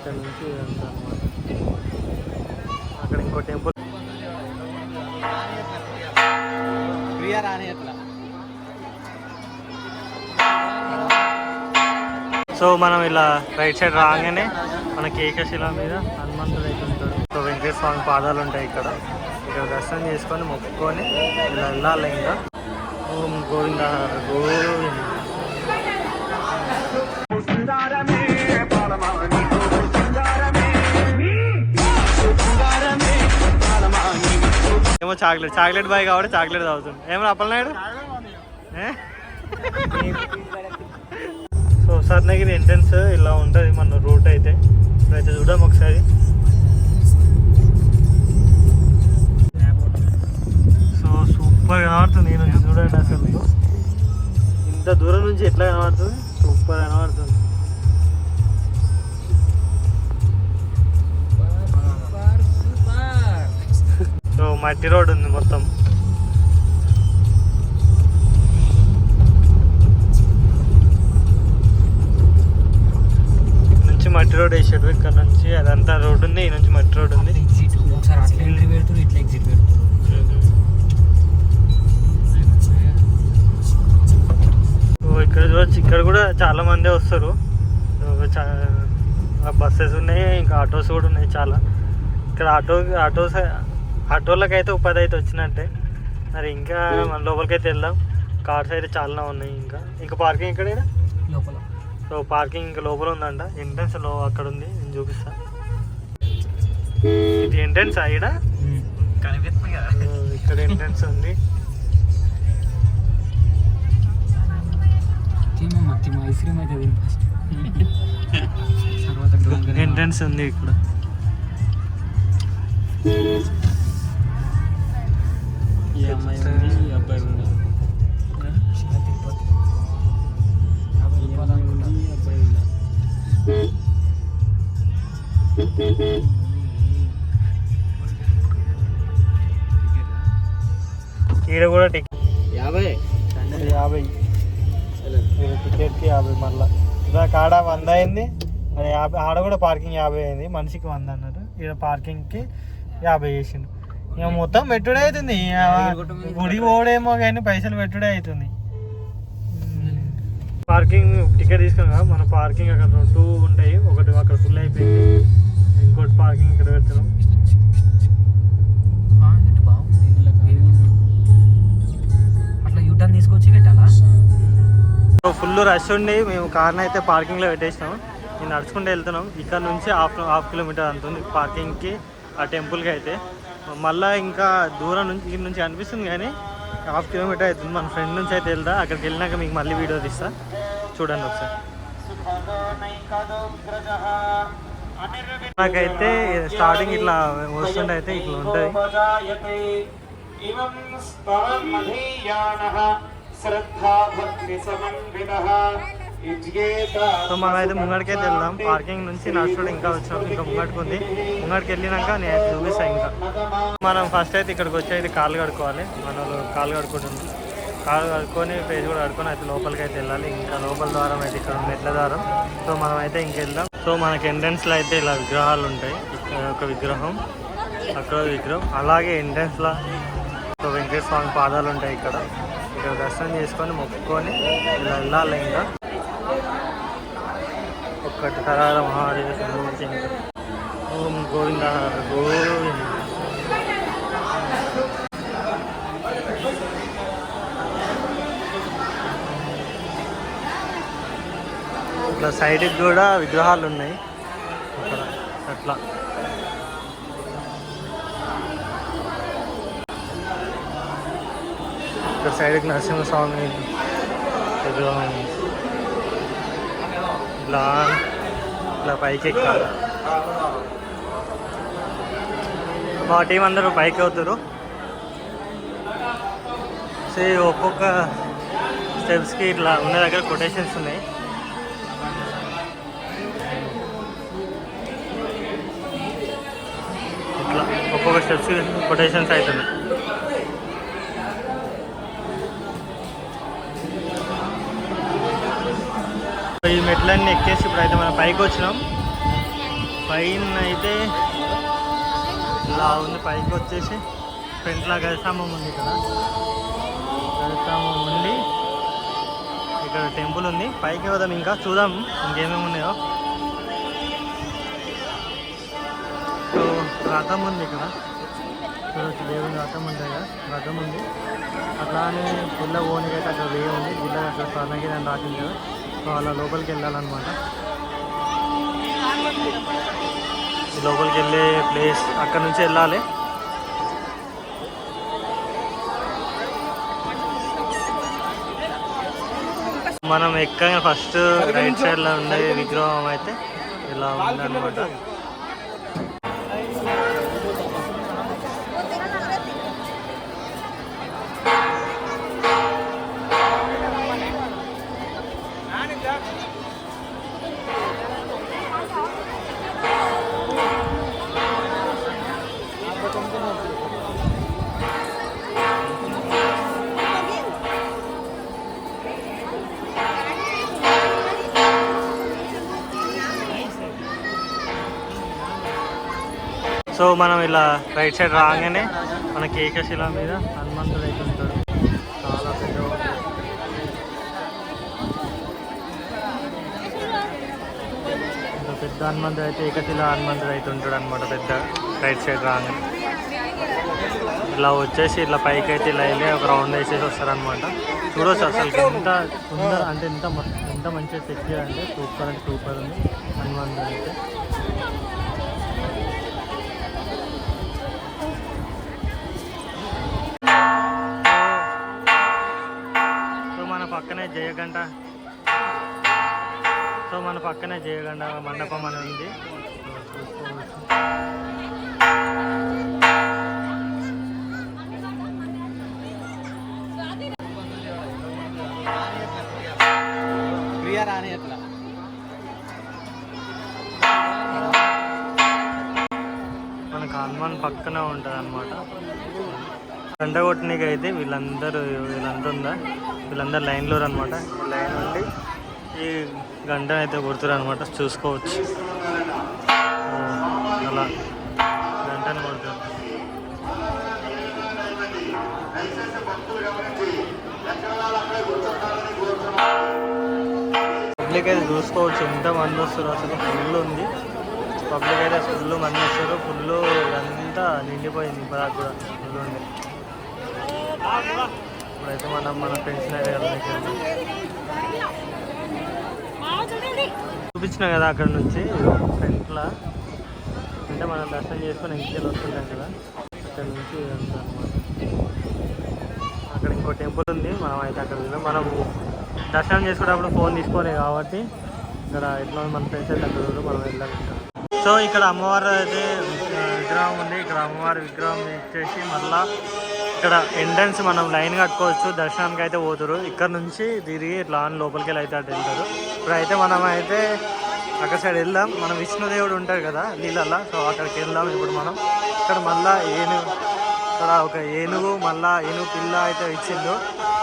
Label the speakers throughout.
Speaker 1: ఇక్కడ నుంచి ఇదంతా అన్నమాట. అక్కడ ఇంకో టెంపుల్. సో మనం ఇలా రైట్ సైడ్ రాగానే మనకి ఏకశిల మీద హనుమంతుడు అయితే ఉంటాడు. సో వెంకటేశ్వర స్వామి పాదాలు ఉంటాయి ఇక్కడ. ఇక్కడ దర్శనం చేసుకొని మొక్కుకొని ఇలా వెళ్ళాలి. ఇంకా ఓం గోవింద గోవింద. ఏమో చాక్లెట్ బాయ్ కాబట్టి చాక్లెట్ తాగుతుంది. ఏమో అప్పలనాయుడు. సో సర్నగిరి ఎంట్రన్స్ ఇలా ఉంటుంది మన రూట్ అయితే. ఇప్పుడైతే చూద్దాం ఒకసారి. సో సూపర్ కనబడుతుంది. నేను చూడండి అసలు ఇంత దూరం నుంచి ఎట్లా కనబడుతుంది. సూపర్ కనబడుతుంది. సో మట్టి రోడ్ ఉంది మొత్తం. మట్టి రోడ్ వేసాడు ఇక్కడ నుంచి. అదంతా రోడ్ ఉంది. ఈ నుంచి మట్టి రోడ్ ఉంది. ఇక్కడ చూడొచ్చు. ఇక్కడ కూడా చాలా మంది వస్తారు. బస్సెస్ ఉన్నాయి, ఇంకా ఆటోస్ కూడా ఉన్నాయి చాలా. ఇక్కడ ఆటోలకి అయితే ఉపాధి అయితే వచ్చినట్టే. మరి ఇంకా మన లోపలికి అయితే వెళ్దాం. కార్స్ అయితే చాలా ఉన్నాయి. ఇంకా పార్కింగ్ ఇక్కడ లోపల. సో పార్కింగ్ ఇంకా లోపల ఉందంట. ఎంట్రన్స్ లో అక్కడ ఉంది. నేను చూపిస్తా. ఇది ఎంట్రన్స్ ఇక్కడ కనిపిస్తుంది కదా. ఇక్కడ ఎంట్రన్స్ ఉంది. ఎంట్రన్స్ ఉంది ఇక్కడ. ఈ అమ్మాయి ఉంది, ఈ అబ్బాయి ఉంది. ఈడ కూడా టికెట్ 50 టికెట్కి 50. మళ్ళీ ఇలా కాడ 100 అయింది. అది 50. ఆడ కూడా పార్కింగ్ 50 అయింది. మనిషికి 100 అన్నారు. ఈడ పార్కింగ్కి 50 చేసిండు. ఇక మొత్తం పెట్టుడే అవుతుంది. గుడి పోడేమో కానీ పైసలు పెట్టుడే అవుతుంది. పార్కింగ్ టికెట్ తీసుకున్నా. మన పార్కింగ్ అక్కడ 2 ఉంటాయి. ఒకటి అక్కడ ఫుల్ అయిపోయింది. ఇంకోటి పార్కింగ్ ఇక్కడ పెడుతున్నాం. అట్లా యూటర్న్ తీసుకొచ్చి పెట్టాలా. ఫుల్ రష్ ఉండి మేము కార్ని అయితే పార్కింగ్లో పెట్టేసినాం. నేను నడుచుకుంటూ వెళ్తున్నాం. ఇక్కడ నుంచి హాఫ్ కిలోమీటర్ అంతుంది పార్కింగ్కి, ఆ టెంపుల్కి అయితే. మళ్ళీ ఇంకా దూరం నుంచి ఇక్కడ నుంచి అనిపిస్తుంది కానీ 1/2 కిలోమీటర్ అవుతుంది. మన ఫ్రెండ్ నుంచి అయితే వెళ్తా. అక్కడికి వెళ్ళినాక మీకు మళ్ళీ వీడియో తీస్తా, చూడండి ఒకసారి. నాకైతే స్టార్టింగ్ ఇట్లా వస్తుంటే అయితే ఇట్లా ఉంటుంది. సో మనం అయితే ముంగడికైతే వెళ్దాం. పార్కింగ్ నుంచి నడుచుకుంటూ ఇంకా వచ్చినాం. ఇంకా ముంగడికి ఉంది. ముంగడికి వెళ్ళినాక నేను చూపిస్తాను. ఇంకా మనం ఫస్ట్ అయితే ఇక్కడికి వచ్చి అయితే కాళ్ళు కడుక్కోవాలి. మన కాళ్ళు కడుక్కుంటుంది. కాళ్ళు కడుక్కొని పేజ్ కూడా కడుక్కొని అయితే లోపలికి అయితే వెళ్ళాలి. ఇంకా లోపల ద్వారం అయితే ఇక్కడ మెట్ల ద్వారం. సో మనం అయితే ఇంకెళ్దాం. సో మనకి ఎంట్రన్స్లో అయితే ఇలా విగ్రహాలు ఉంటాయి. ఇక్కడ ఒక విగ్రహం, అక్కడ విగ్రహం. అలాగే ఎంట్రన్స్లో ఒక వెంకటేశ్వర స్వామి పాదాలు ఉంటాయి ఇక్కడ. ఇక్కడ దర్శనం చేసుకొని మొక్కుకొని ఇలా వెళ్ళాలి. ఇంకా ఒక్కటి హర మహాదేవ శంకర. ఓం గోవింద గోవింద. ఇట్లా సైడ్కి కూడా విగ్రహాలు ఉన్నాయి ఇక్కడ. అట్లా ఇక్కడ సైడ్కి నరసింహస్వామి విగ్రహం. ఇట్లా పైకి ఎక్కాలి. మా టీం అందరూ పైకి అవుతారు. సో ఒక్కొక్క స్టెప్స్కి ఇట్లా ఉన్న దగ్గర కొటేషన్స్ ఉన్నాయి. ఇట్లా ఒక్కొక్క స్టెప్స్కి కొటేషన్స్ అవుతున్నాయి. ఈ మెట్లన్నీ ఎక్కేసి ఇప్పుడైతే మనం పైకి వచ్చినాం. పైన అయితే ఇలా ఉంది. పైకి వచ్చేసి ఫ్రంట్లో గజస్తంభం ఉంది. ఇక్కడ గజస్తంభం ఉండి ఇక్కడ టెంపుల్ ఉంది. పైకి పోదాం, ఇంకా చూద్దాం ఇంకేమేమి ఉన్నాయో. సో రథం ఉంది ఇక్కడ చూడొచ్చు, దేవుని రథం ఉంటాయి కదా, రథం ఉంది. అట్లానే గుళ్ళ ఓనికి అయితే అక్కడ వే ఉంది. గుళ్ళ అక్కడ స్వర్ణగిరి అని రాసింది కదా, సో అలా లోపలికి వెళ్ళాలన్నమాట. లోపలికి వెళ్ళే ప్లేస్ అక్కడ నుంచి వెళ్ళాలి. మనం ఎక్కగా ఫస్ట్ రైట్ సైడ్లో ఉండే విగ్రహం అయితే ఇలా ఉందన్నమాట. సో మనం ఇలా రైట్ సైడ్ రాగానే మనకి ఏకశిల మీద హనుమంతుడు అయితే ఉంటాడు. చాలా పెద్ద పెద్ద హనుమంతుడు అయితే ఏకశిల హనుమంతుడు అయితే ఉంటాడు అనమాట. పెద్ద రైట్ సైడ్ రాగానే ఇలా వచ్చేసి ఇట్లా పైకి అయితే ఇలా వెళ్ళి ఒక రౌండ్ వేసేసి వస్తారనమాట. చూడవచ్చు అసలు ఎంత ఉందో అంటే ఎంత మంచిగా సెట్ చేయాలంటే సూపర్ అంటే సూపర్ ఉంది హనుమంతుడు అయితే. మన పక్కనే జయగంట మండపం అని ఉంది, చూసుకోవచ్చు. మనకు హనుమాన్ పక్కనే ఉంటుంది అనమాట. గంట కొట్టడానికి అయితే వీళ్ళంతా ఉందా, వీళ్ళందరూ లైన్లో అనమాట. లైన్ ఉండి ఈ గంట అయితే కొడుతున్నారు అనమాట, చూసుకోవచ్చు. అలా గంటను కొడుతారు. పబ్లిక్ అయితే చూసుకోవచ్చు ఎంత మంది వస్తారు, అసలు ఫుల్ ఉంది పబ్లిక్ అయితే, ఫుల్ మంది వస్తారు. ఫుల్ అంతా నిండిపోయింది, ఇప్పుడు కూడా ఫుల్ ఉంది. ఇప్పుడైతే మన ఫ్రెండ్స్ అయితే చూపించిన కదా అక్కడ నుంచి ఫ్రంట్లో, అంటే మనం దర్శనం చేసుకొని ఇంటికి వస్తుంటాం కదా, అక్కడ నుంచి అనమాట. అక్కడ ఇంకో టెంపుల్ ఉంది, మనం అయితే అక్కడ మనం దర్శనం చేసుకునేటప్పుడు ఫోన్ తీసుకోలేదు కాబట్టి ఇక్కడ ఎట్లా మన ఫ్రెండ్స్ అయితే అక్కడ మనం వెళ్ళాలి. సో ఇక్కడ అమ్మవారు అయితే విగ్రహం ఉంది. ఇక్కడ అమ్మవారి విగ్రహం ఇచ్చేసి మళ్ళీ ఇక్కడ ఎంట్రన్స్ మనం లైన్ కట్టుకోవచ్చు, దర్శనానికి అయితే పోతారు. ఇక్కడ నుంచి తిరిగి ఇట్లా లోపలికి వెళ్ళి అయితే అటు వెళ్తారు. ఇప్పుడైతే మనం అయితే అక్కడ సైడ్ వెళ్దాం. మనం విష్ణుదేవుడు ఉంటాడు కదా నీళ్ళల్లో, సో అక్కడికి వెళ్దాం. ఇప్పుడు మనం ఇక్కడ మళ్ళీ ఇక్కడ ఒక ఏనుగు, మళ్ళీ ఏనుగు పిల్ల అయితే ఇచ్చిండు.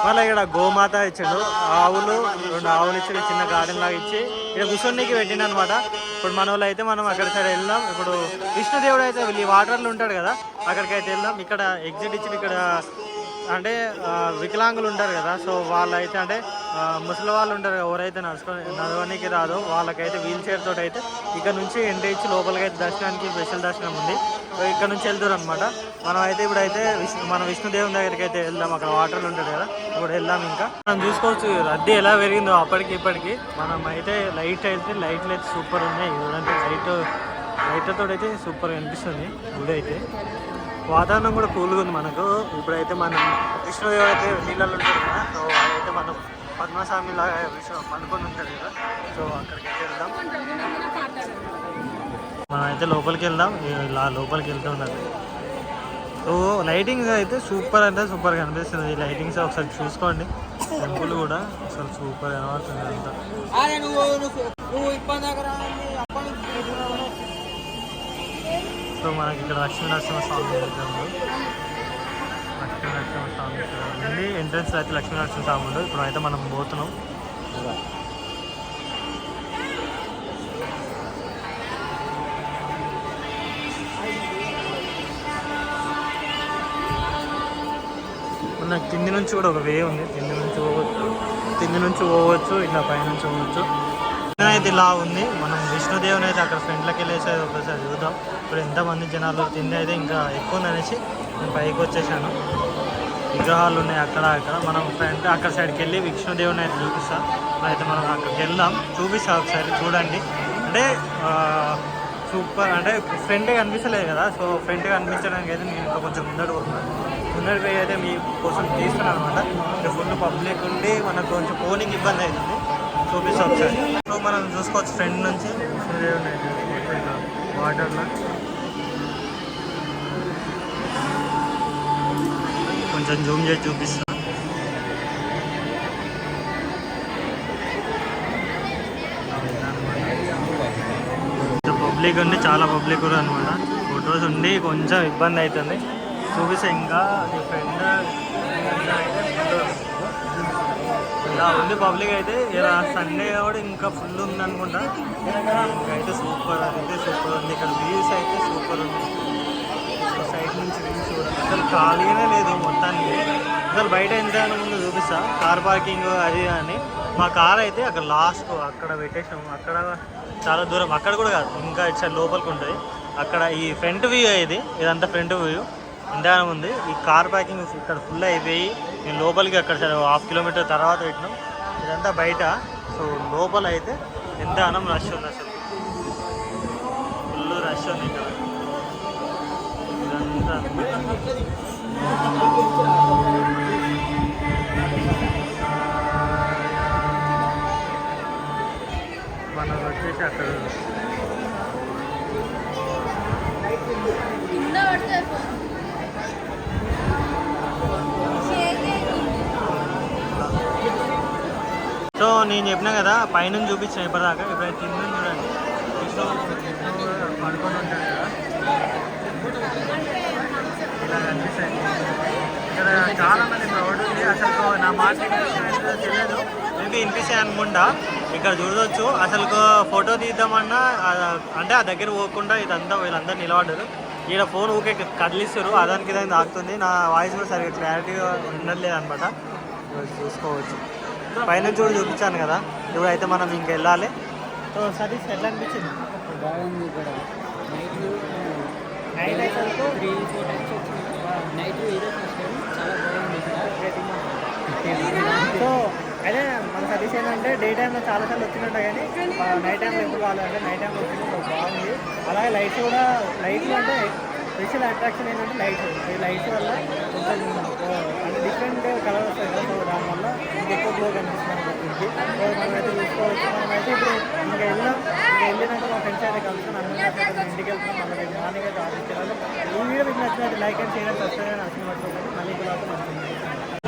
Speaker 1: మళ్ళీ ఇక్కడ గోమాత ఇచ్చిండు, ఆవులు 2 ఆవులు ఇచ్చి చిన్న గార్డెన్ లాగా ఇచ్చి ఇక్కడ కూర్చొనికి పెట్టిండు అనమాట. ఇప్పుడు మన వాళ్ళు అయితే మనం అక్కడ సైడ్ వెళ్దాం. ఇప్పుడు విష్ణుదేవుడు అయితే ఈ వాటర్లో ఉంటాడు కదా, అక్కడికి అయితే వెళ్దాం. ఇక్కడ ఎగ్జిట్ ఇచ్చి ఇక్కడ అంటే వికలాంగులు ఉంటారు కదా, సో వాళ్ళైతే అంటే ముసలి వాళ్ళు ఉంటారు కదా, ఎవరైతే నడవడానికి రాదో వాళ్ళకైతే వీల్ చైర్ తోటి అయితే ఇక్కడ నుంచి ఎంట్రీ ఇచ్చి లోపలికి అయితే దర్శనానికి స్పెషల్ దర్శనం ఉంది. సో ఇక్కడ నుంచి వెళ్తారు అనమాట. మనం అయితే ఇప్పుడైతే మన విష్ణుదేవుని దగ్గరికి అయితే వెళ్దాం. అక్కడ వాటర్లు ఉంటుంది కదా, ఇప్పుడు వెళ్దాం. ఇంకా మనం చూసుకోవచ్చు రద్దీ ఎలా పెరిగిందో అప్పటికి ఇప్పటికి. మనం అయితే లైట్లు అయితే సూపర్ ఉన్నాయి. చూడండి లైట్లతో అయితే సూపర్గా అనిపిస్తుంది గుడి అయితే. వాతావరణం కూడా కూల్గా ఉంది మనకు. ఇప్పుడైతే మనం విష్ణుదేవుడు అయితే నీళ్ళలో ఉంటాడు కదా, సో అదైతే మనం పద్మస్వామి లాగా పనుకొని ఉంటుంది కదా, సో అక్కడికి అయితే వెళ్దాం. మనం అయితే లోపలికి వెళ్దాం. ఇలా లోపలికి వెళ్తూ ఉన్నది. సో లైటింగ్స్ అయితే సూపర్ అంటే సూపర్గా అనిపిస్తుంది. ఈ లైటింగ్స్ ఒకసారి చూసుకోండి. టెంపుల్ కూడా అసలు సూపర్ కనబడుతుంది అంతా. సో మనకి ఇక్కడ లక్ష్మీనరసింహస్వామి ఉంది. ఎంట్రన్స్ అయితే లక్ష్మీనరసింహస్వామి ఉండు. ఇప్పుడు అయితే మనం పోతున్నాం. నాకు కింది నుంచి కూడా ఒక వే ఉంది, కింది నుంచి పోవచ్చు ఇట్లా పైనుంచి పోవచ్చు. అయితే ఇలా ఉంది. మనం విష్ణుదేవుని అయితే అక్కడ ఫ్రంట్లోకి వెళ్ళేసి ఒకసారి చూద్దాం. ఇప్పుడు ఎంతమంది జనాలు, తిండి అయితే ఇంకా ఎక్కువ ఉందనేసి నేను పైకి వచ్చేసాను. విగ్రహాలు ఉన్నాయి అక్కడ మనం ఫ్రంట్ అక్కడ సైడ్కి వెళ్ళి విష్ణుదేవుని అయితే చూపిస్తాం. అయితే మనం అక్కడికి వెళ్దాం, చూపిస్తాం ఒకసారి చూడండి. అంటే సూపర్, అంటే ఫ్రంట్ కనిపించలేదు కదా, సో ఫ్రంట్ కనిపించడానికి అయితే నేను ఇంకా కొంచెం ముందడికి అయితే మీ కోసం తీస్తున్నాను అనమాట. ఫుల్ పబ్లిక్ ఉండి మనకు కొంచెం పోలింగ్ ఇబ్బంది అవుతుంది, చూపిస్తాం ఒకసారి. సో మనం చూసుకోవచ్చు ఫ్రంట్ నుంచి విష్ణుదేవుని అయితే వాటర్లో కొంచెం జూమ్ చేసి చూపిస్తాను. పబ్లిక్ ఉండి చాలా పబ్లిక్ కూడా అనమాట. ఫొటోస్ ఉండి కొంచెం ఇబ్బంది అవుతుంది, చూపిస్తే ఇంకా ఫ్రెండ్ ఇలా ఉంది పబ్లిక్ అయితే. ఇలా సండే కూడా ఇంకా ఫుల్ ఉంది అనుకుంటా. ఇంకైతే సూపర్, అయితే సూపర్ ఉంది. ఇక్కడ వ్యూస్ అయితే సూపర్ ఉంది. సైడ్ నుంచి వ్యూస్ కూడా అసలు ఖాళీగానే లేదు మొత్తానికి. అసలు బయట ఎంత ముందు చూపిస్తా, కార్ పార్కింగ్ అది అని. మా కార్ అయితే అక్కడ లాస్ట్ అక్కడ పెట్టేసాము. అక్కడ చాలా దూరం, అక్కడ కూడా కాదు, ఇంకా ఇటు సైడ్ లోపలికి ఉంటుంది. అక్కడ ఈ ఫ్రంట్ వ్యూ ఇదంతా ఫ్రంట్ వ్యూ ఎంతగానో ఉంది. ఈ కార్ పార్కింగ్ ఇక్కడ ఫుల్ అయిపోయి నేను లోపలికి అక్కడ సరే 1/2 కిలోమీటర్ తర్వాత పెట్టినాం. ఇదంతా బయట. సో లోపల అయితే ఎంతగానో రష్ ఉంది, అసలు ఫుల్ రష్ ఉంది ఇక్కడ. ఇదంతా మనం వచ్చేసి అక్కడ సో నేను చెప్పినా కదా పైనుంచి చూపించాను ఇప్పటిదాకా. ఇప్పుడైతే కింద చూడండి, విష్ణు పడుకొని ఉంటాడు కదా, ఇలా కనిపిస్తాయి. ఇక్కడ చాలా మంది క్రౌడ్ ఉంది. అసలు నా మాట తెలియదు, మేబీ వినిపిస్తాయి అనుకుంటా. ఇక్కడ చూడవచ్చు అసలు ఫోటో తీద్దామన్నా అంటే ఆ దగ్గర పోకుండా ఇదంతా వీళ్ళందరూ నిలబడ్డారు. ఈడ ఫోన్ ఊకే కదిలిస్తారు, అదానికి ఇదానికి తాకుతుంది. నా వాయిస్ కూడా సరిగ్గా క్లారిటీగా ఉండట్లేదు అనమాట. చూసుకోవచ్చు పైనుంచి కూడా చూపించాను కదా. ఇప్పుడైతే మనం ఇంక వెళ్ళాలి. సో సతీష్ ఎట్లా అనిపించింది?
Speaker 2: బాగుంది. ఇక్కడ
Speaker 1: నైట్ అయితే
Speaker 2: 3-4 టైమ్స్ వచ్చింది. నైట్ ఇదే ఫస్ట్ టైం, చాలా బాగుంది.
Speaker 1: సో అయితే మన సతీష్ ఏంటంటే డే టైంలో చాలాసార్లు వచ్చినట్టు, కానీ నైట్ టైంలో ఎప్పుడు కావాలంటే నైట్ టైంలో వచ్చింది బాగుంది. అలాగే లైట్స్ కూడా, లైట్లు అంటే స్పెషల్ అట్రాక్షన్ ఏంటంటే లైట్స్. ఈ లైట్స్ వల్ల కొంచెం అంటే డిఫరెంట్ కలర్ వస్తాయి కదా, సో దానివల్ల ఇంకెక్కువ గ్లో కనిపిస్తుంది మనకి. సో మనమైతే చూసుకోవచ్చు. మనమైతే ఇప్పుడు ఇంకా వెళ్ళినాక మా ఫ్రెండ్స్ అయితే కలుసుకుని అందరం ఇంటికి వెళ్తున్నాం. మనకైతే మార్నింగ్ అయితే ఆఫీస్కి వెళ్ళాలి. ఈ వీడియో మీకు నచ్చినట్టు like and share and subscribe అని అసలు పట్టుకోండి. మళ్ళీ కూడా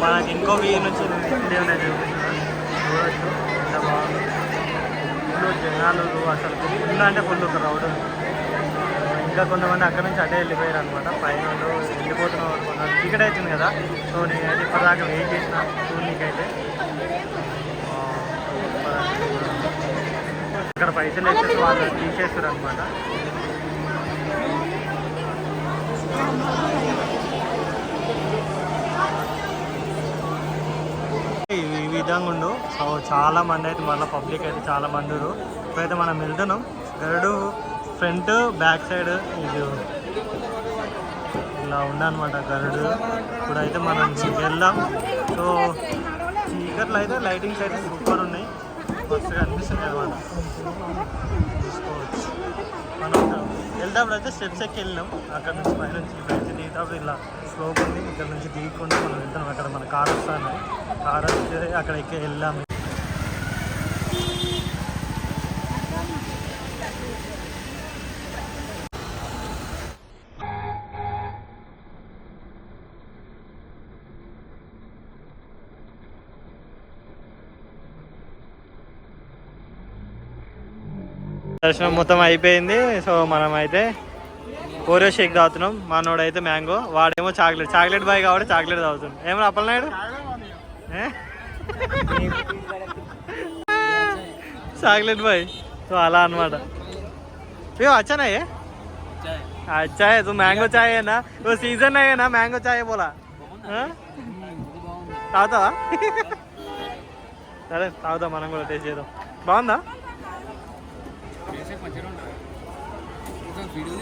Speaker 1: మనకి ఇంకో వ్యూ నుంచి విష్ణుదేవుని చూడవచ్చు. ఎంత బాగుంది, ఫుల్ జనాలు అసలు ఫుల్ అంటే ఫుల్ క్రౌడ్. ఇంకా కొంతమంది అక్కడ నుంచి అటే వెళ్ళిపోయారు అనమాట. పైన వెళ్ళిపోతున్నాం అనుకున్నాను. టికెట్ అవుతుంది కదా, సో నేనైతే ఇప్పటిదాకా వెయిట్ చేసిన చూడనీకైతే. ఇక్కడ పైసలు వేసేసి వాళ్ళు తీసేస్తారు అనమాట. ఈ విధంగా ఉండు. సో చాలా మంది అయితే మళ్ళీ పబ్లిక్ అయితే చాలా మంది ఉన్నారు. ఇప్పుడైతే మనం వెళ్తున్నాం. గరుడు ఫ్రంట్ బ్యాక్ సైడ్ ఇది ఇలా ఉండనమాట గరుడు. ఇప్పుడైతే మనం వెళ్దాం. సో చీకట్లో అయితే లైటింగ్స్ అయితే సూపర్ ఉన్నాయి, మస్తుగా అనిపిస్తుంది అనమాట. చూసుకోవచ్చు. మనం వెళ్తాప్పుడు అయితే స్టెప్స్ ఎక్కి వెళ్ళినాం. అక్కడ నుంచి పైనుంచి దిగుతాప్పుడు ఇలా స్లోప్ ఉంది. ఇక్కడ నుంచి దిగకుండా మనం వెళ్తున్నాం. అక్కడ మన కార్ వస్తాను, కార్ వస్తే అక్కడ ఎక్కి వెళ్ళాము. దర్శనం మొత్తం అయిపోయింది. సో మనం అయితే ఓరియో షేక్ తాగుతున్నాం. మనోడైతే మ్యాంగో, వాడేమో చాక్లెట్ బాయ్ కాబట్టి చాక్లెట్ తాగుతున్నాం. ఏమో అప్పలనాయుడు చాక్లెట్ బాయ్. సో అలా అనమాట. ఏ అచ్చానా ఏ अच्छा है तो मैंगो चाय है ना, वो सीजन है ना मैंगो चाय बोला. తాగుతావా? సరే తాగుదాం, మనం కూడా టేస్ట్ చేద్దాం. బాగుందా?
Speaker 2: వీడియో